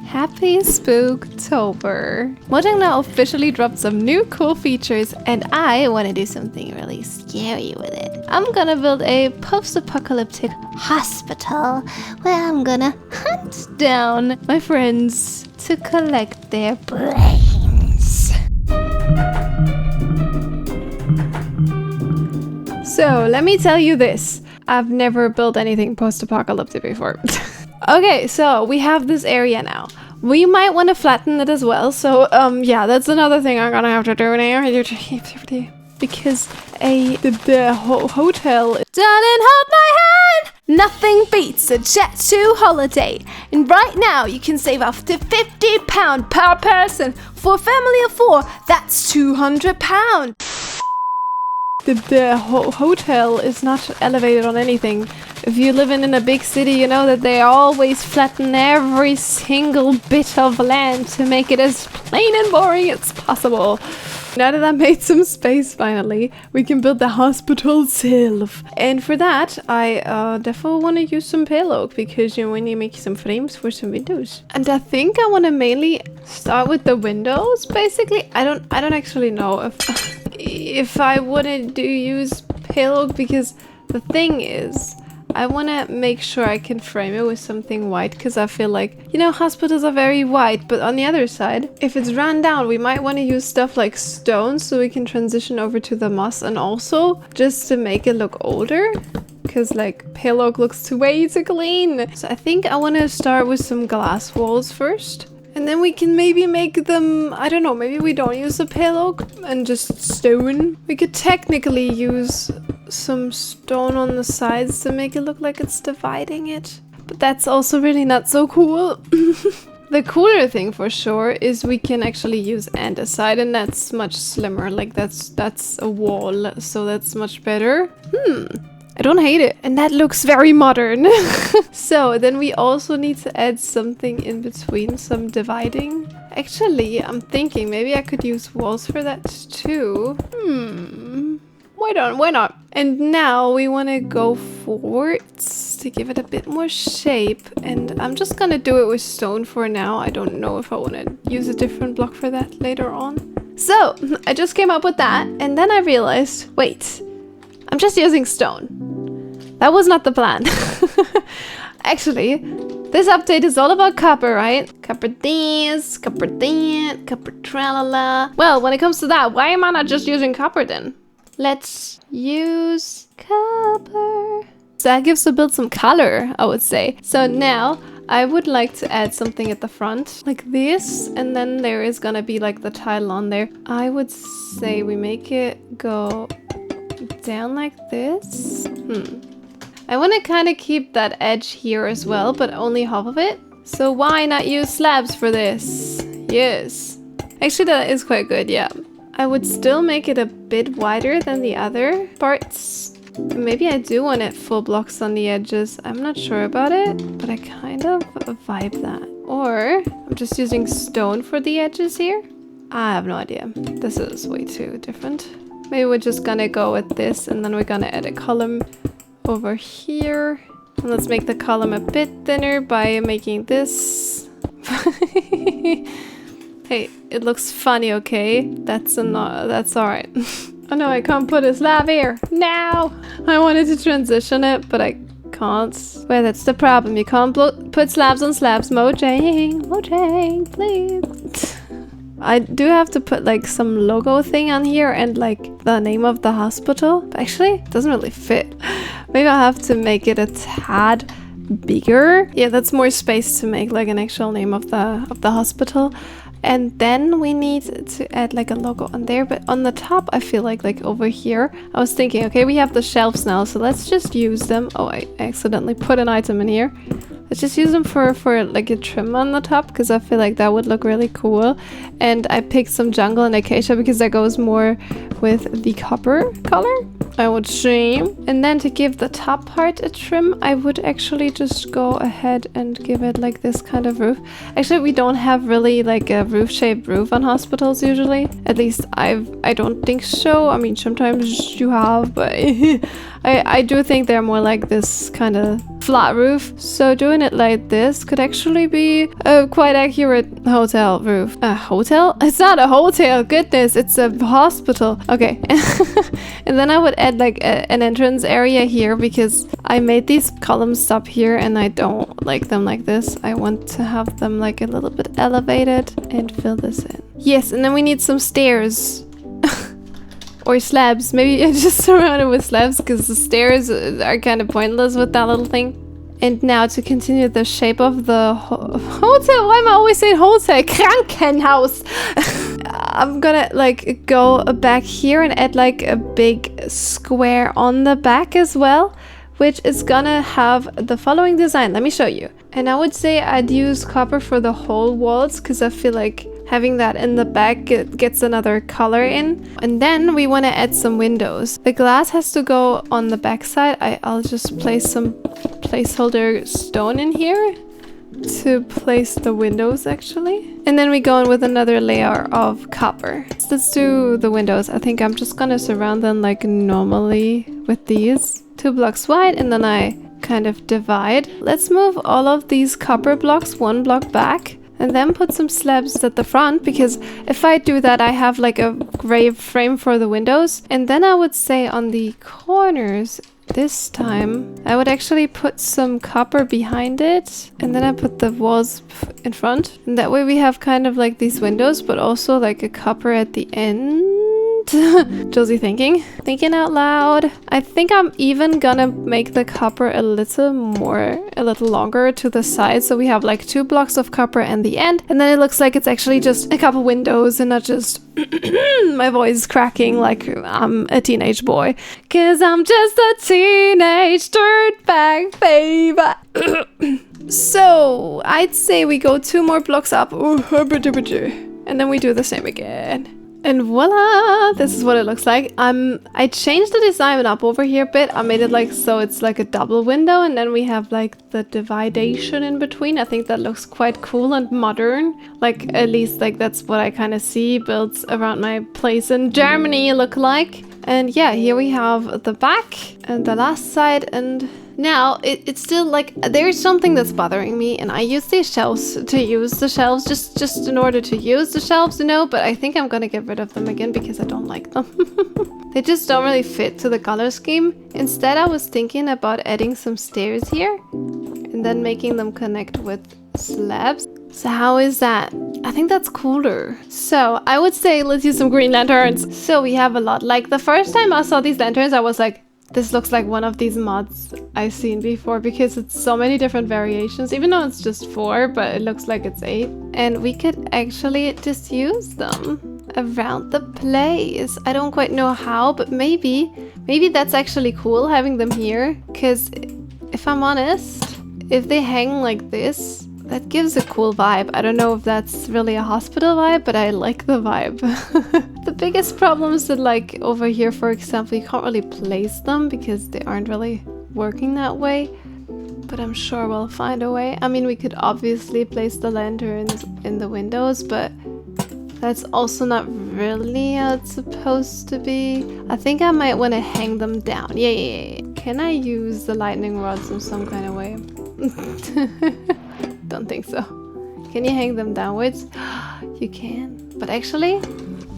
Happy Spooktober. Mojang now officially dropped some new cool features and I want to do something really scary with it. I'm gonna build a post-apocalyptic hospital where I'm gonna hunt down my friends to collect their brains. So let me tell you this. I've never built anything post-apocalyptic before. Okay, so we have this area now. We might want to flatten it as well. So, yeah, that's another thing I'm gonna have to do now. Because the hotel... Darling, hold my hand! Nothing beats a Jet2 holiday. And right now, you can save up to £50 per person. For a family of 4, that's £200. The hotel is not elevated on anything. If you live in a big city, you know that they always flatten every single bit of land to make it as plain and boring as possible. Now that I made some space finally, we can build the hospital itself. And for that, I definitely want to use some pale oak because you know, we need to make some frames for some windows. And I think I want to mainly start with the windows. Basically, I don't actually know if I wouldn't use pale oak because the thing is, I want to make sure I can frame it with something white because I feel like, you know, hospitals are very white, but on the other side, if it's run down, we might want to use stuff like stone so we can transition over to the moss and also just to make it look older because like pale oak looks way too clean. So I think I want to start with some glass walls first. And then we can maybe make them, I don't know, maybe we don't use the pale oak and just stone. We could technically use some stone on the sides to make it look like it's dividing it. But that's also really not so cool. The cooler thing for sure is we can actually use andesite and that's much slimmer. Like that's a wall, so that's much better. I don't hate it. And that looks very modern. So then we also need to add something in between, some dividing. Actually, I'm thinking maybe I could use walls for that too. Why not? And now we want to go forwards to give it a bit more shape. And I'm just gonna do it with stone for now. I don't know if I want to use a different block for that later on. So I just came up with that. And then I realized, wait, I'm just using stone. That was not the plan. Actually, this update is all about copper, right? Copper this, copper that, copper tralala. Well, when it comes to that, why am I not just using copper then? Let's use copper. So that gives the build some color, I would say. So now I would like to add something at the front like this. And then there is gonna be like the tile on there. I would say we make it go down like this. I want to kind of keep that edge here as well, but only half of it. So why not use slabs for this? Yes. Actually, that is quite good, yeah. I would still make it a bit wider than the other parts. Maybe I do want it full blocks on the edges. I'm not sure about it, but I kind of vibe that. Or I'm just using stone for the edges here. I have no idea. This is way too different. Maybe we're just gonna go with this and then we're gonna add a column over here. And let's make the column a bit thinner by making this. Hey, it looks funny, okay? That's alright. Oh no, I can't put a slab here. No! I wanted to transition it, but I can't. Well, that's the problem. You can't put slabs on slabs. Mojang, please. I do have to put like some logo thing on here and like the name of the hospital. But actually, it doesn't really fit. Maybe I'll have to make it a tad bigger. Yeah, that's more space to make like an actual name of the hospital. And then we need to add like a logo on there. But on the top, I feel like over here, I was thinking, okay, we have the shelves now. So let's just use them. Oh, I accidentally put an item in here. Let's just use them for like a trim on the top because I feel like that would look really cool. And I picked some jungle and acacia because that goes more with the copper color, I would say. And then to give the top part a trim, I would actually just go ahead and give it like this kind of roof. Actually, we don't have really like a roof-shaped roof on hospitals usually. At least I don't think so. I mean, sometimes you have, but I do think they're more like this kind of flat roof. So doing it like this could actually be a quite accurate hotel roof. A hotel? It's not a hotel, goodness, it's a hospital. Okay. And then I would add like an entrance area here because I made these columns stop here and I don't like them like this. I want to have them like a little bit elevated and fill this in. Yes, and then we need some stairs. Or slabs. Maybe I just surround it with slabs because the stairs are kind of pointless with that little thing. And now to continue the shape of the hotel. Why am I always saying hotel? Krankenhaus. I'm gonna like go back here and add like a big square on the back as well, which is gonna have the following design. Let me show you. And I would say I'd use copper for the whole walls because I feel like having that in the back gets another color in. And then we want to add some windows. The glass has to go on the back side. I'll just place some placeholder stone in here to place the windows actually. And then we go in with another layer of copper. Let's do the windows. I think I'm just gonna surround them like normally with these 2 blocks wide, and then I kind of divide. Let's move all of these copper blocks 1 block back. And then put some slabs at the front, because if I do that, I have like a gray frame for the windows. And then I would say on the corners, this time, I would actually put some copper behind it. And then I put the walls in front. And that way we have kind of like these windows, but also like a copper at the end. Josie thinking out loud. I think I'm even gonna make the copper a little longer to the side, so we have like 2 blocks of copper and the end, and then it looks like it's actually just a couple windows and not just my voice cracking like I'm a teenage boy, cause I'm just a teenage dirtbag baby. So I'd say we go 2 more blocks up, and then we do the same again. And voila, this is what it looks like. I changed the design up over here a bit. I made it like so it's like a double window, and then we have like the dividation in between. I think that looks quite cool and modern. Like at least like that's what I kind of see built around my place in Germany look like. And yeah, here we have the back and the last side, and now it's still like there's something that's bothering me, and I use these shelves to use the shelves just in order to use the shelves, you know, but I think I'm gonna get rid of them again because I don't like them. They just don't really fit to the color scheme. Instead, I was thinking about adding some stairs here and then making them connect with slabs. So how is that? I think that's cooler. So I would say let's use some green lanterns. So we have a lot. Like the first time I saw these lanterns, I was like, this looks like one of these mods I've seen before because it's so many different variations, even though it's just 4, but it looks like it's 8. And we could actually just use them around the place. I don't quite know how, but maybe that's actually cool having them here, because if I'm honest, if they hang like this, that gives a cool vibe. I don't know if that's really a hospital vibe, but I like the vibe. The biggest problem is that like over here, for example, you can't really place them because they aren't really working that way. But I'm sure we'll find a way. I mean, we could obviously place the lanterns in the windows, but that's also not really how it's supposed to be. I think I might want to hang them down. Yeah. Can I use the lightning rods in some kind of way? Don't think so. Can you hang them downwards? You can. But actually,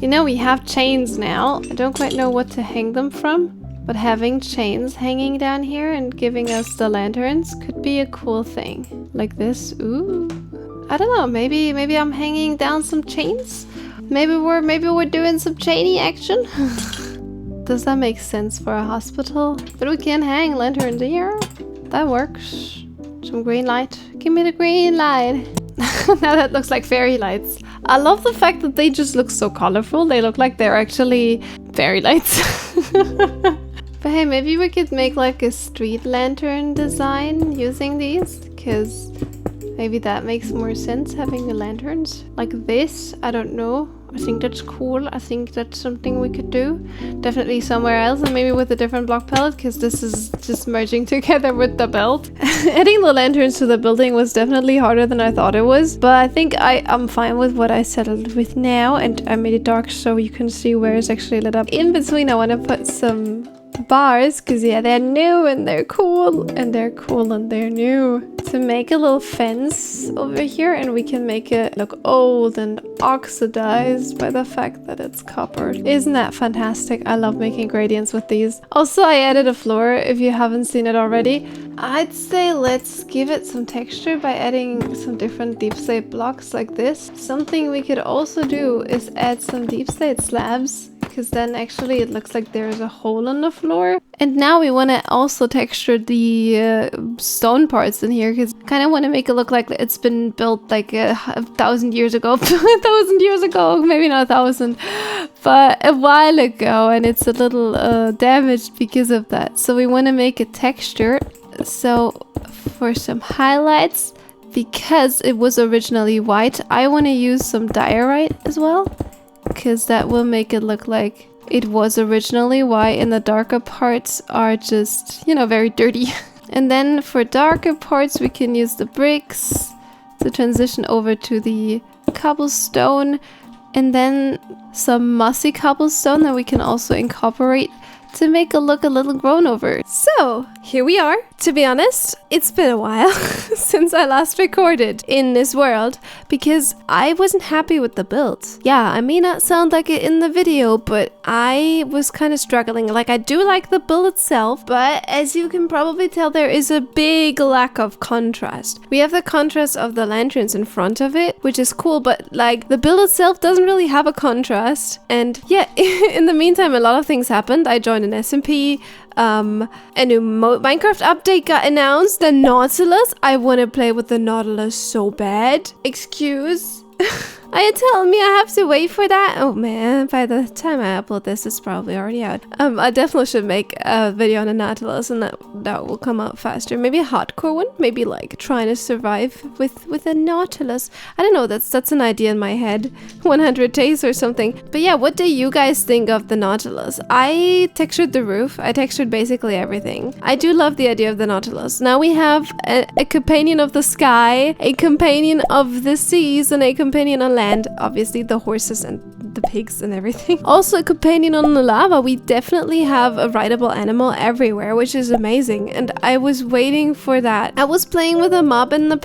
you know, we have chains now. I don't quite know what to hang them from, but having chains hanging down here and giving us the lanterns could be a cool thing. Like this. Ooh. I don't know. Maybe I'm hanging down some chains. Maybe we're doing some chainy action. Does that make sense for a hospital? But we can hang lanterns here. That works. Some green light. Give me the green light. Now that looks like fairy lights. I love the fact that they just look so colorful. They look like they're actually fairy lights. But hey, maybe we could make like a street lantern design using these, because maybe that makes more sense, having the lanterns like this. I don't know. I think that's cool. I think that's something we could do. Definitely somewhere else, and maybe with a different block palette, because this is just merging together with the belt. Adding the lanterns to the building was definitely harder than I thought it was, but I think I'm fine with what I settled with now, and I made it dark so you can see where it's actually lit up. In between, I want to put some bars because yeah, they're new and they're cool and they're cool and they're new. To make a little fence over here, and we can make it look old and oxidized by the fact that it's copper. Isn't that fantastic? I love making gradients with these. Also, I added a floor if you haven't seen it already. I'd say let's give it some texture by adding some different deep slate blocks like this. Something we could also do is add some deep slate slabs, because then actually it looks like there's a hole in the floor. And now we want to also texture the stone parts in here, because I kind of want to make it look like it's been built like a 1,000 years ago. 1,000 years ago, maybe not 1,000, but a while ago, and it's a little damaged because of that. So we want to make it textured. So for some highlights, because it was originally white, I want to use some diorite as well, because that will make it look like it was originally white and the darker parts are just, you know, very dirty. And then for darker parts, we can use the bricks to transition over to the cobblestone, and then some mossy cobblestone that we can also incorporate to make it look a little grown over. So here we are. To be honest, it's been a while since I last recorded in this world because I wasn't happy with the build. Yeah, I may not sound like it in the video, but I was kind of struggling. Like, I do like the build itself, but as you can probably tell, there is a big lack of contrast. We have the contrast of the lanterns in front of it, which is cool, but like the build itself doesn't really have a contrast. And yeah, in the meantime, a lot of things happened. I joined an SMP, a new Minecraft update got announced, the Nautilus. I want to play with the Nautilus so bad. Excuse? Are you telling me I have to wait for that? Oh man, by the time I upload this, it's probably already out. I definitely should make a video on the Nautilus, and that will come out faster. Maybe a hardcore one, maybe like trying to survive with a Nautilus. I don't know, that's an idea in my head. 100 days or something. But yeah, what do you guys think of the Nautilus? I textured the roof. I textured basically everything. I do love the idea of the Nautilus. Now we have a companion of the sky, a companion of the seas, and a companion on land. Obviously the horses and the pigs and everything. Also a companion on the lava. We definitely have a rideable animal everywhere, which is amazing, and I was waiting for that. I was playing with a mod in the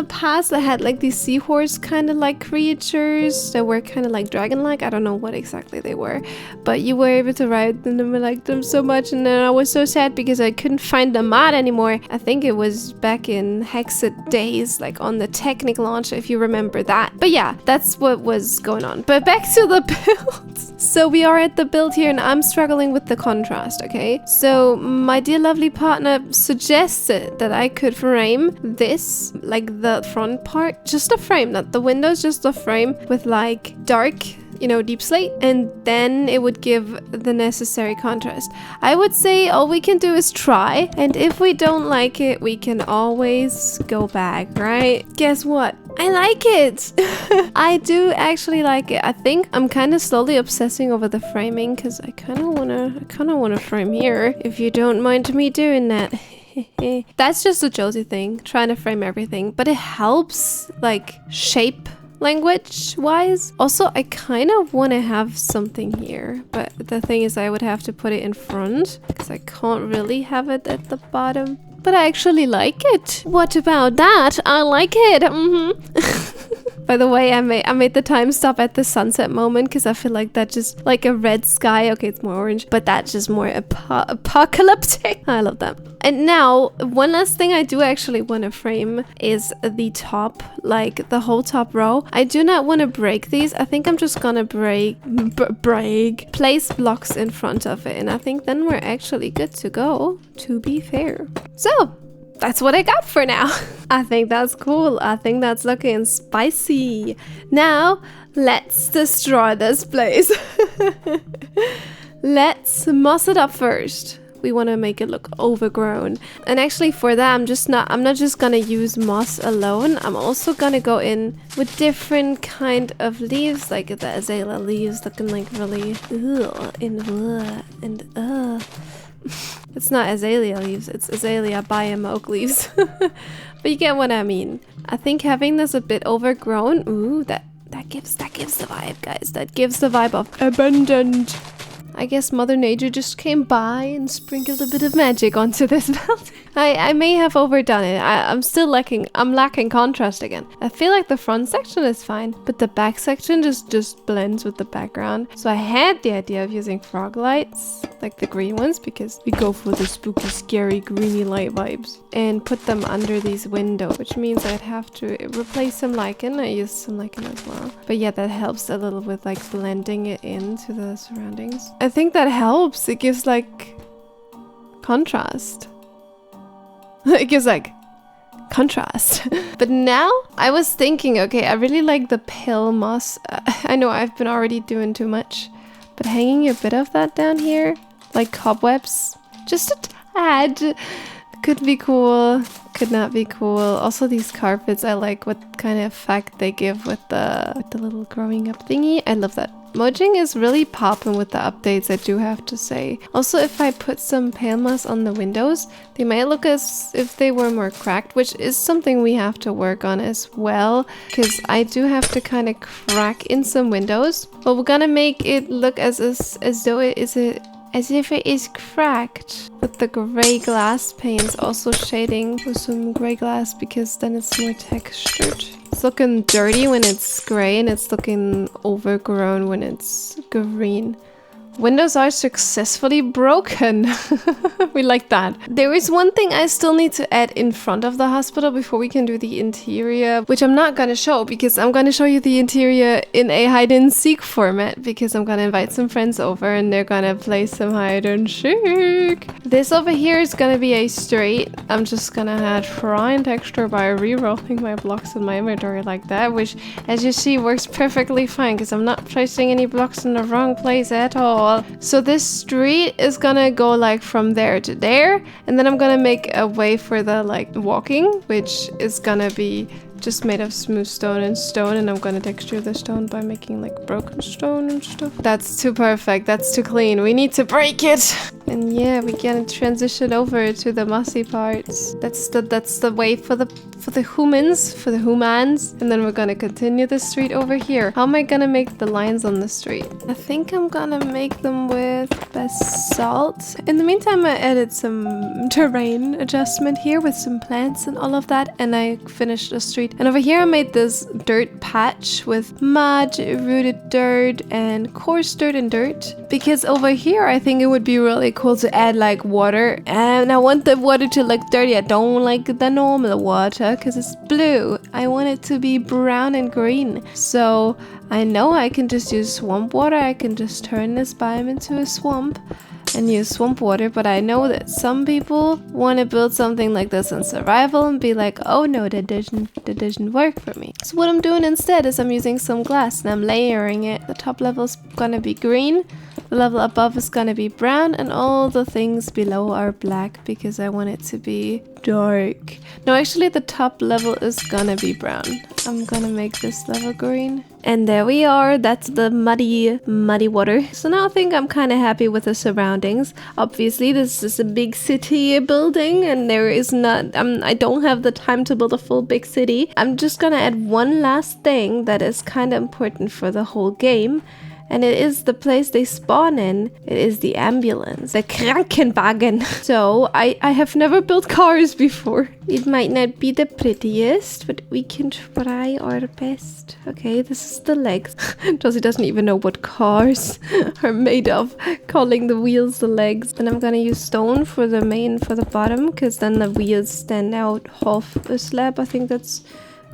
past that had like these seahorse kind of like creatures that were kind of like dragon-like. I don't know what exactly they were, but you were able to ride them, and I liked them so much. And then I was so sad because I couldn't find the mod anymore. I think it was back in Hexed days, like on the Technic launch, if you remember that. But yeah, that's what was going on. But back to the build. So we are at the build here, and I'm struggling with the contrast, okay? So my dear lovely partner suggested that I could frame this, like the front part, just a frame, not the windows, just a frame with like dark, you know, deep slate, and then it would give the necessary contrast. I would say all we can do is try, and if we don't like it, we can always go back, right? Guess what? I like it. I do actually like it. I think I'm kind of slowly obsessing over the framing because I kind of wanna frame here, if you don't mind me doing that. That's just a Josie thing, trying to frame everything, but it helps like shape language wise. Also, I kind of want to have something here, but the thing is I would have to put it in front because I can't really have it at the bottom. But I actually like it. What about that? I like it. By the way, I made the time stop at the sunset moment because I feel like that just like a red sky. Okay, it's more orange, but that's just more apocalyptic. I love that. And now, one last thing I do actually want to frame is the top, like the whole top row. I do not want to break these. I think I'm just gonna place blocks in front of it, and I think then we're actually good to go, to be fair. So that's what I got for now. I think that's cool. I think that's looking spicy. Now, let's destroy this place. Let's moss it up first. We want to make it look overgrown. And actually for that, I'm not just gonna use moss alone. I'm also gonna go in with different kind of leaves, like the azalea leaves looking like really It's not azalea leaves, it's azalea biome oak leaves. But you get what I mean. I think having this a bit overgrown, ooh, that gives the vibe, guys. That gives the vibe of abundant. I guess Mother Nature just came by and sprinkled a bit of magic onto this building. I may have overdone it. I'm lacking contrast again. I feel like the front section is fine, but the back section just blends with the background. So I had the idea of using frog lights, like the green ones, because we go for the spooky, scary, greeny light vibes, and put them under these windows, which means I'd have to replace some lichen. I used some lichen as well. But yeah, that helps a little with like blending it into the surroundings. I think that helps. It gives like contrast. It gives like contrast. But now I was thinking, okay, I really like the pale moss. I know I've been already doing too much, but hanging a bit of that down here, like cobwebs, just a tad, could be cool, could not be cool. Also these carpets, I like what kind of effect they give with the little growing up thingy. I love that. Mojang is really popping with the updates, I do have to say. Also, if I put some pale moss on the windows, they might look as if they were more cracked, which is something we have to work on as well, because I do have to kind of crack in some windows. But we're gonna make it look as though as if it is cracked, with the gray glass panes also shading with some gray glass, because then it's more textured. It's looking dirty when it's gray and it's looking overgrown when it's green. Windows are successfully broken. We like that. There is one thing I still need to add in front of the hospital before we can do the interior, which I'm not gonna show because I'm gonna show you the interior in a hide and seek format, because I'm gonna invite some friends over and they're gonna play some hide and seek. This over here is gonna be a straight. I'm just gonna add fine texture by re-rolling my blocks in my inventory like that, which as you see works perfectly fine because I'm not placing any blocks in the wrong place at all. So this street is gonna go like from there to there, and then I'm gonna make a way for the like walking, which is gonna be just made of smooth stone, and I'm gonna texture the stone by making like broken stone and stuff. That's too perfect, that's too clean, we need to break it. And yeah, we're gonna transition over to the mossy parts. That's the way for the humans, and then we're gonna continue the street over here. How am I gonna make the lines on the street? I think I'm gonna make them with basalt. In the meantime, I added some terrain adjustment here with some plants and all of that, and I finished the street. And over here I made this dirt patch with mud, rooted dirt, and coarse dirt and dirt, because over here I think it would be really cool to add like water, and I want the water to look dirty. I don't like the normal water because it's blue. I want it to be brown and green. So I know I can just use swamp water. I can just turn this biome into a swamp and use swamp water, but I know that some people want to build something like this in survival and be like, oh no, that doesn't work for me. So what I'm doing instead is I'm using some glass and I'm layering it. The top level is gonna be green, the level above is gonna be brown, and all the things below are black because I want it to be dark. No, actually the top level is gonna be brown. I'm gonna make this level green. And there we are, that's the muddy water. So now I think I'm kind of happy with the surroundings. Obviously this is a big city building and there is not, I don't have the time to build a full big city. I'm just gonna add one last thing that is kind of important for the whole game. And it is the place they spawn in. It is the ambulance, the Krankenwagen. So I have never built cars before. It might not be the prettiest, but we can try our best. Okay, this is the legs. Josie doesn't even know what cars are made of, calling the wheels the legs. And I'm gonna use stone for the bottom, because then the wheels stand out half a slab. I think that's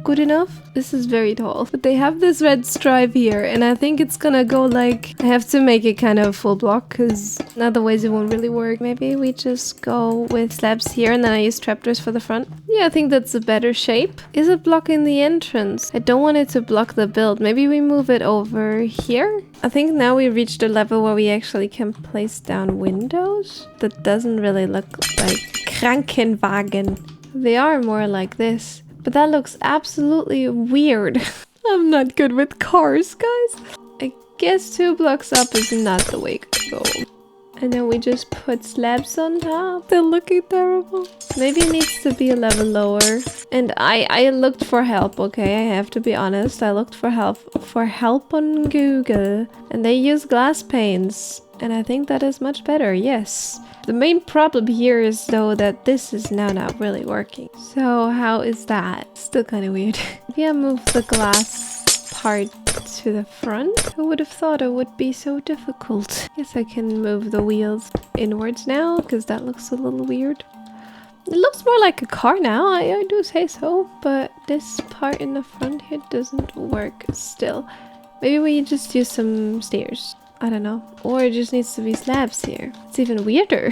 good enough. This is very tall, but they have this red stripe here, and I think it's gonna go like, I have to make it kind of full block because otherwise it won't really work. Maybe we just go with slabs here and then I use trapdoors for the front. Yeah, I think that's a better shape. Is it blocking the entrance? I don't want it to block the build. Maybe we move it over here. I think now we reached a level where we actually can place down windows. That doesn't really look like Krankenwagen. They are more like this. But that looks absolutely weird. I'm not good with cars, guys. I guess 2 blocks up is not the way to go. And then we just put slabs on top. They're looking terrible. Maybe it needs to be a level lower. And I looked for help, okay? I have to be honest. I looked for help on Google. And they use glass panes And I think that is much better, yes. The main problem here is though that this is now not really working. So how is that? Still kind of weird. Maybe I move the glass part to the front. Who would have thought it would be so difficult? Guess I can move the wheels inwards now because that looks a little weird. It looks more like a car now, I do say so, but this part in the front here doesn't work still. Maybe we just use some stairs. I don't know. Or it just needs to be slabs here. It's even weirder.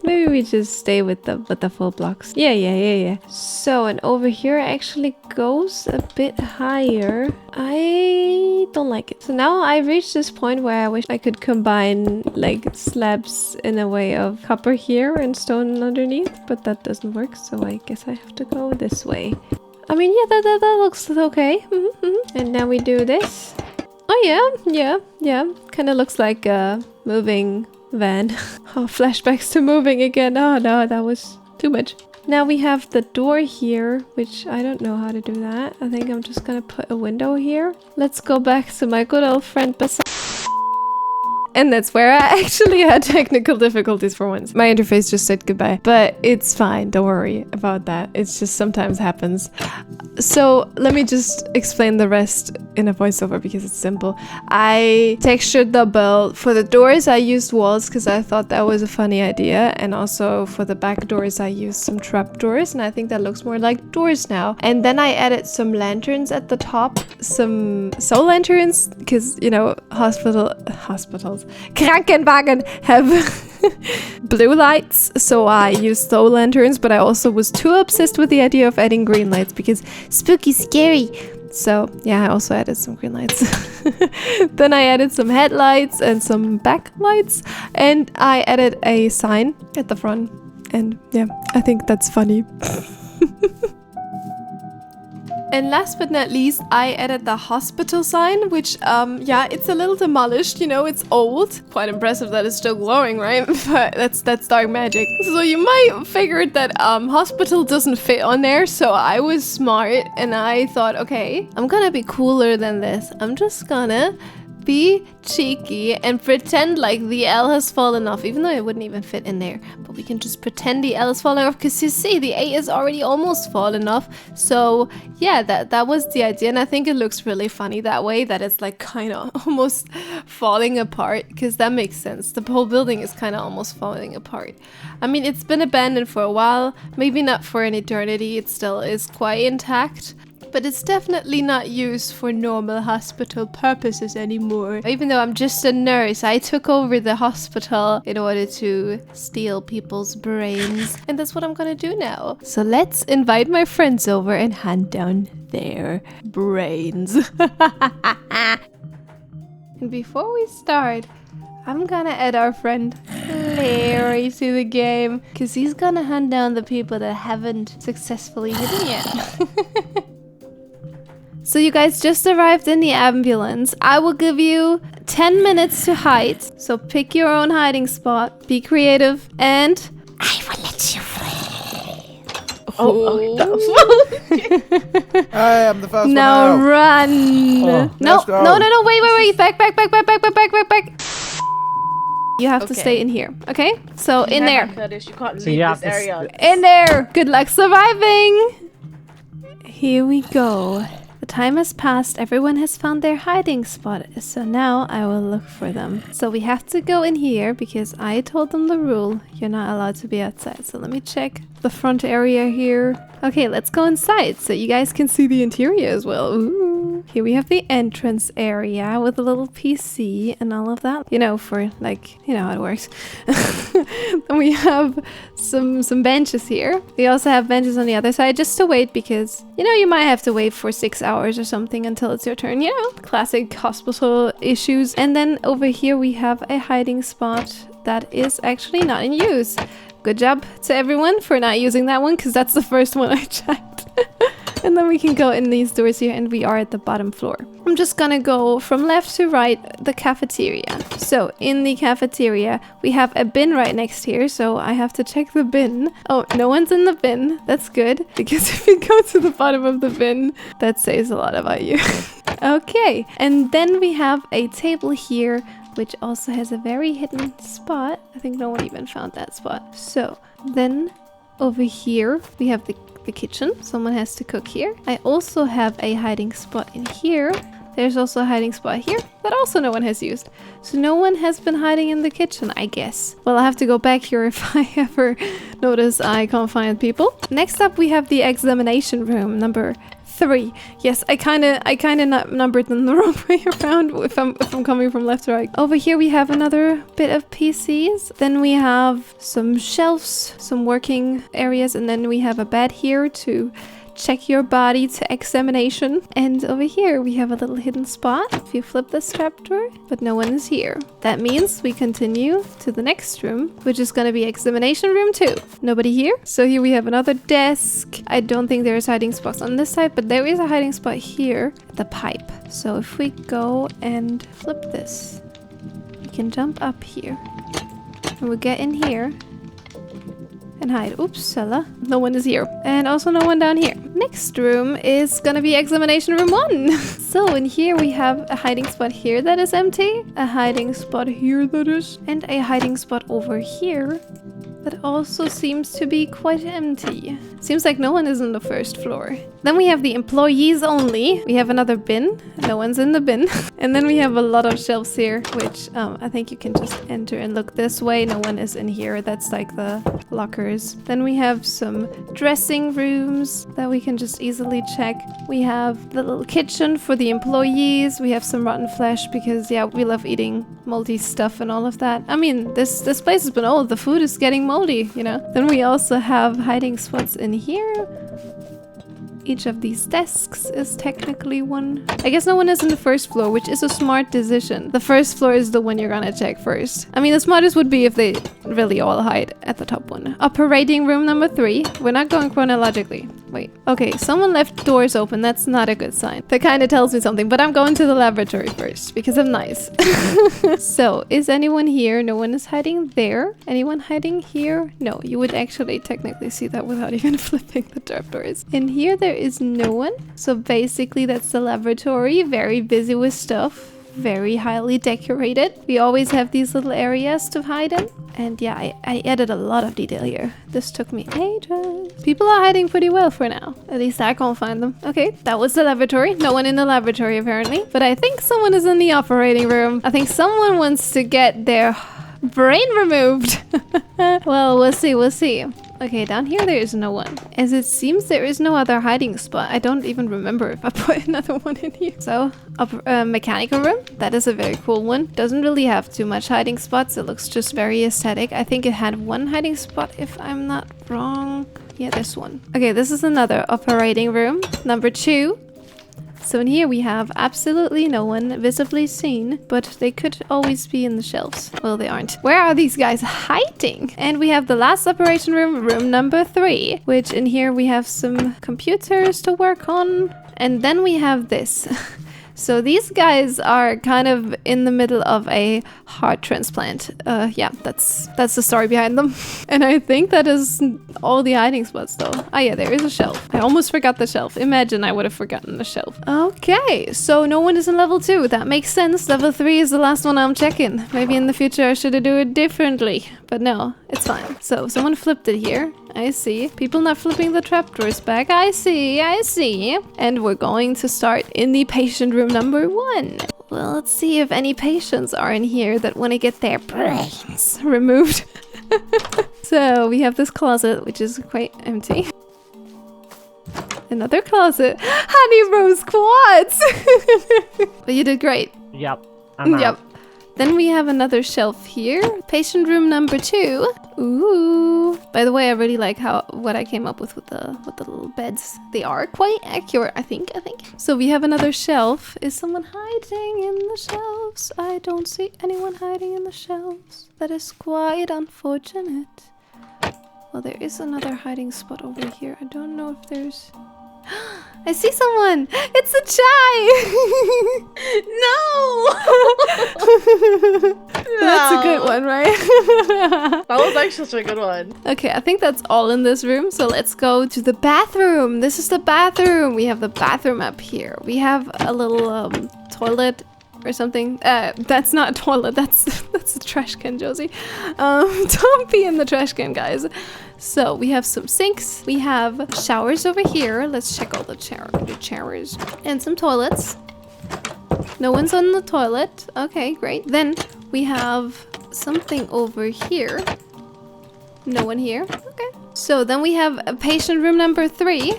Maybe we just stay with the full blocks. Yeah. So, and over here actually goes a bit higher. I don't like it. So now I've reached this point where I wish I could combine like slabs in a way of copper here and stone underneath, but that doesn't work. So I guess I have to go this way. I mean, yeah, that looks okay. And now we do this. Oh yeah. Kind of looks like a moving van. Oh, flashbacks to moving again. Oh no, that was too much. Now we have the door here, which I don't know how to do that. I think I'm just gonna put a window here. Let's go back to my good old friend beside. And that's where I actually had technical difficulties for once. My interface just said goodbye, but it's fine. Don't worry about that. It's just sometimes happens. So let me just explain the rest in a voiceover because it's simple. I textured the belt. For the doors, I used walls because I thought that was a funny idea. And also for the back doors, I used some trap doors. And I think that looks more like doors now. And then I added some lanterns at the top. Some soul lanterns because, you know, hospitals. Krankenwagen have blue lights, so I used soul lanterns, but I also was too obsessed with the idea of adding green lights because spooky scary. So yeah, I also added some green lights. Then I added some headlights and some backlights, and I added a sign at the front. And yeah, I think that's funny. And last but not least, I added the hospital sign, which, yeah, it's a little demolished, you know, it's old. Quite impressive that it's still glowing, right? But that's dark magic. So you might figure that hospital doesn't fit on there, so I was smart and I thought, okay, I'm gonna be cooler than this. I'm just gonna be cheeky and pretend like the L has fallen off, even though it wouldn't even fit in there. But we can just pretend the L is falling off because you see the A is already almost fallen off. So yeah, that was the idea, and I think it looks really funny that way, that it's like kind of almost falling apart, because that makes sense. The whole building is kind of almost falling apart. I mean, it's been abandoned for a while, maybe not for an eternity. It still is quite intact, but it's definitely not used for normal hospital purposes anymore. Even though I'm just a nurse, I took over the hospital in order to steal people's brains. And that's what I'm gonna do now. So let's invite my friends over and hand down their brains. And before we start, I'm gonna add our friend Larry to the game, because he's gonna hand down the people that haven't successfully hidden yet. So you guys just arrived in the ambulance. I will give you 10 minutes to hide. So pick your own hiding spot, be creative, and I will let you free. Oh, that was I am the first one now out. run. Oh, No, let's go. no, wait. Back. You have to stay in here, okay? So in there. You can't So leave you this have to area. In there. Good luck surviving. Here we go. The time has passed, everyone has found their hiding spot, so now I will look for them. So we have to go in here because I told them the rule. You're not allowed to be outside. So let me check the front area here. Okay, let's go inside so you guys can see the interior as well. Ooh. Here we have the entrance area with a little PC and all of that. You know, for like, you know how it works. Then we have some benches here. We also have benches on the other side just to wait because, you know, you might have to wait for 6 hours or something until it's your turn. You know, classic hospital issues. And then over here we have a hiding spot that is actually not in use. Good job to everyone for not using that one, because that's the first one I checked. And then we can go in these doors here, and we are at the bottom floor. I'm just gonna go from left to right, the cafeteria. So in the cafeteria, we have a bin right next here, so I have to check the bin. Oh, no one's in the bin. That's good, because if you go to the bottom of the bin, that says a lot about you. Okay, and then we have a table here which also has a very hidden spot. I think no one even found that spot. So then over here we have the kitchen. Someone has to cook here. I also have a hiding spot in here. There's also a hiding spot here that also no one has used. So no one has been hiding in the kitchen, I guess. Well, I'll have to go back here if I ever notice I can't find people. Next up, we have the examination room, number 3. Yes, I kind of numbered them the wrong way around if I'm coming from left to right. Over here we have another bit of PCs. Then we have some shelves, some working areas, and then we have a bed here to check your body to examination. And over here we have a little hidden spot if you flip this trapdoor, but no one is here. That means we continue to the next room, which is going to be examination room 2. Nobody here. So here we have another desk. I don't think there's hiding spots on this side, but there is a hiding spot here at the pipe. So if we go and flip this, we can jump up here and we'll get in here and hide. Oopsala. No one is here. And also no one down here. Next room is gonna be examination room 1. So in here we have a hiding spot here that is empty, a hiding spot here that is, and a hiding spot over here that also seems to be quite empty. Seems like no one is on the first floor. Then we have the employees only. We have another bin. No one's in the bin. And then we have a lot of shelves here, which I think you can just enter and look this way. No one is in here. That's like the lockers. Then we have some dressing rooms that we can just easily check. We have the little kitchen for the employees. We have some rotten flesh because, yeah, we love eating moldy stuff and all of that. I mean, this place has been old. The food is getting moldy, you know. Then we also have hiding spots in here. Each of these desks is technically one. I guess no one is in the first floor, which is a smart decision. The first floor is the one you're gonna check first. I mean, the smartest would be if they really all hide at the top one. Operating room number 3. We're not going chronologically. Wait. Okay, someone left doors open. That's not a good sign. That kind of tells me something, but I'm going to the laboratory first because I'm nice. So, is anyone here? No one is hiding there. Anyone hiding here? No, you would actually technically see that without even flipping the trapdoors. In here, there is no one. So basically, that's the laboratory. Very busy with stuff. Very highly decorated. We always have these little areas to hide in. And yeah, I added a lot of detail here. This took me ages. People are hiding pretty well for now. At least I can't find them. Okay, that was the laboratory. No one in the laboratory apparently. But I think someone is in the operating room. I think someone wants to get their brain removed. Well, we'll see, we'll see. Okay, down here there is no one. As it seems there is no other hiding spot. I don't even remember if I put another one in here. So, mechanical room. That is a very cool one. Doesn't really have too much hiding spots. It looks just very aesthetic. I think it had one hiding spot if I'm not wrong. Yeah, this one. Okay, this is another operating room. Number 2. So in here we have absolutely no one visibly seen, but they could always be in the shelves. Well, they aren't. Where are these guys hiding? And we have the last operation room, room number 3, which in here we have some computers to work on. And then we have this. So these guys are kind of in the middle of a heart transplant. Yeah, that's the story behind them. And I think that is all the hiding spots though. Ah yeah, there is a shelf. I almost forgot the shelf. Imagine I would have forgotten the shelf. Okay, so no one is in level 2. That makes sense. Level 3 is the last one I'm checking. Maybe in the future I should do it differently. But no, it's fine. So someone flipped it here. I see. People not flipping the trapdoors back. I see, I see. And we're going to start in the patient room number 1. Well, let's see if any patients are in here that want to get their brains removed. So we have this closet, which is quite empty. Another closet. Honey Rose Quads! But you did great. Yep. Yep. Then we have another shelf here. Patient room number 2. Ooh. By the way, I really like what I came up with the little beds. They are quite accurate, I think. So we have another shelf. Is someone hiding in the shelves? I don't see anyone hiding in the shelves. That is quite unfortunate. Well, there is another hiding spot over here. I don't know if there's... I see someone! It's a chai! No! That's a good one, right? That was actually such a good one. Okay, I think that's all in this room. So let's go to the bathroom. This is the bathroom. We have the bathroom up here. We have a little toilet or something. That's not a toilet. That's a trash can, Josie. Don't pee in the trash can, guys. So we have some sinks. We have showers over here. Let's check all the showers and some toilets. No one's on the toilet. Okay, great. Then we have something over here. No one here. Okay. So then we have a patient room number 3,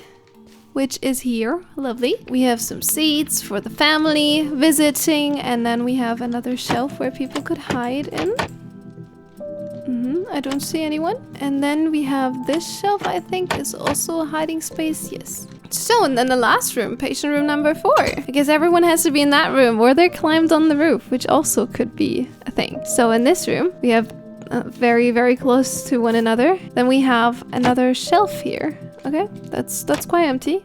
which is here. Lovely. We have some seats for the family visiting, and then we have another shelf where people could hide in. I don't see anyone. And then we have this shelf, I think, is also a hiding space. Yes. So, and then the last room, patient room number 4. I guess everyone has to be in that room, or they climbed on the roof, which also could be a thing. So in this room, we have very, very close to one another. Then we have another shelf here. Okay, that's quite empty.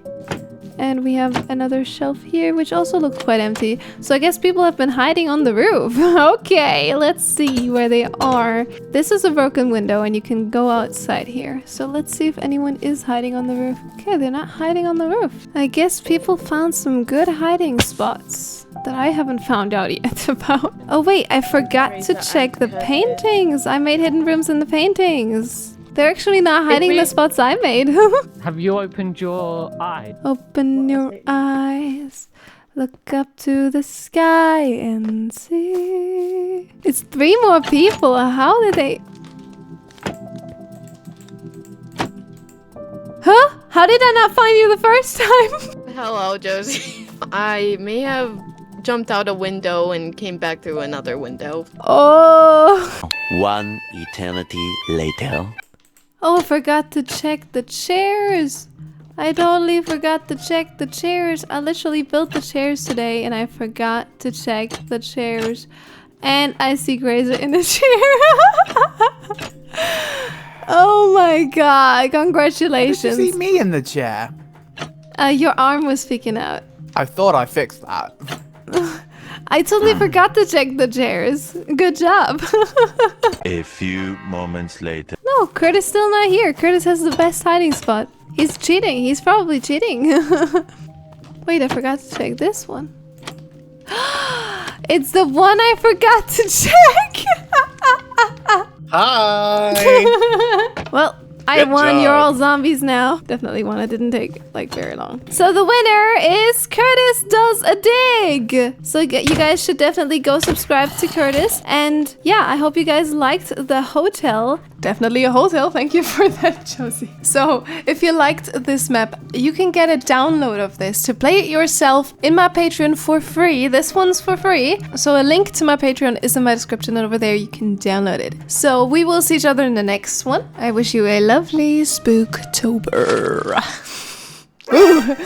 And we have another shelf here, which also looks quite empty. So I guess people have been hiding on the roof. Okay, let's see where they are. This is a broken window and you can go outside here. So let's see if anyone is hiding on the roof. Okay, they're not hiding on the roof. I guess people found some good hiding spots that I haven't found out yet about. Oh wait, I forgot to check the paintings. I made hidden rooms in the paintings. They're actually not hiding the spots I made. Have you opened your eye? Open your eyes, look up to the sky and see. It's 3 more people. How did they... Huh? How did I not find you the first time? Hello, Josie. I may have jumped out a window and came back through another window. Oh. One eternity later. Oh, I forgot to check the chairs. I totally forgot to check the chairs. I literally built the chairs today and I forgot to check the chairs. And I see Grazer in the chair. Oh my god, congratulations. Did you see me in the chair? Your arm was sticking out. I thought I fixed that. I totally forgot to check the chairs. Good job. A few moments later. No, Curtis still not here. Curtis has the best hiding spot. He's cheating. He's probably cheating. Wait, I forgot to check this one. It's the one I forgot to check. Hi. Well, I Good won. job. You're all zombies now. Definitely won. It didn't take like very long. So the winner is Curtis Does a Dig. So you guys should definitely go subscribe to Curtis. And yeah, I hope you guys liked the hotel. Definitely a hotel. Thank you for that, Josie. So if you liked this map, you can get a download of this to play it yourself in my Patreon for free. This one's for free. So a link to my Patreon is in my description, and over there you can download it. So we will see each other in the next one. I wish you a lovely Spooktober. Ooh.